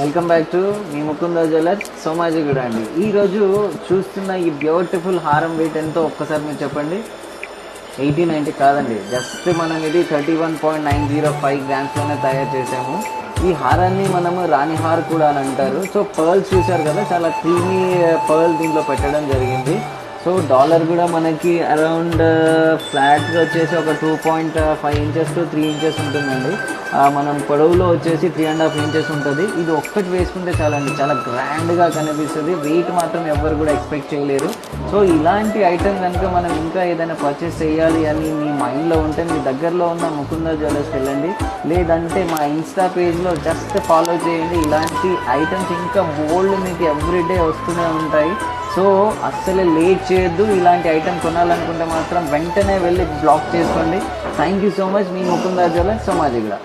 Welcome back to me Mukunda jewellers Somajiguda అండి. ఈరోజు చూస్తున్న ఈ బ్యూటిఫుల్ హారం వెయిట్ ఎంతో ఒక్కసారి మీరు చెప్పండి. 1890 కాదండి, జస్ట్ మనం ఇది 31.905 గ్రామ్స్లోనే తయారు చేసాము. ఈ హారాన్ని మనము రాణి హార్ కూడా అని అంటారు. సో పర్ల్స్ చూసారు కదా, చాలా క్రీమీ పర్ల్ దీంట్లో పెట్టడం జరిగింది. సో డాలర్ కూడా మనకి అరౌండ్ ఫ్లాట్గా వచ్చేసి ఒక 2.5 ఇంచెస్ టు 3 ఇంచెస్ ఉంటుందండి. మనం పొడవులో వచ్చేసి 3.5 ఇంచెస్ ఉంటుంది. ఇది ఒక్కటి వేసుకుంటే చాలండి, చాలా గ్రాండ్గా కనిపిస్తుంది. వెయిట్ మాత్రం ఎవరు కూడా ఎక్స్పెక్ట్ చేయలేరు. సో ఇలాంటి ఐటమ్ కనుక మనం ఇంకా ఏదైనా పర్చేస్ చేయాలి అని మీ మైండ్లో ఉంటే మీ దగ్గరలో ఉన్న ముకుంద జ్యువెలర్స్కి వెళ్ళండి, లేదంటే మా ఇన్స్టా పేజ్లో జస్ట్ ఫాలో చేయండి. ఇలాంటి ఐటమ్స్ ఇంకా బోల్డ్ మీకు ఎవ్రీడే వస్తూనే ఉంటాయి. సో అస్సలే లేట్ చేయొద్దు. ఇలాంటి ఐటమ్ కొనాలనుకుంటే మాత్రం వెంటనే వెళ్ళి బ్లాక్ చేసుకోండి. Thank you so much. Me Mukunda jewellers Somajiguda.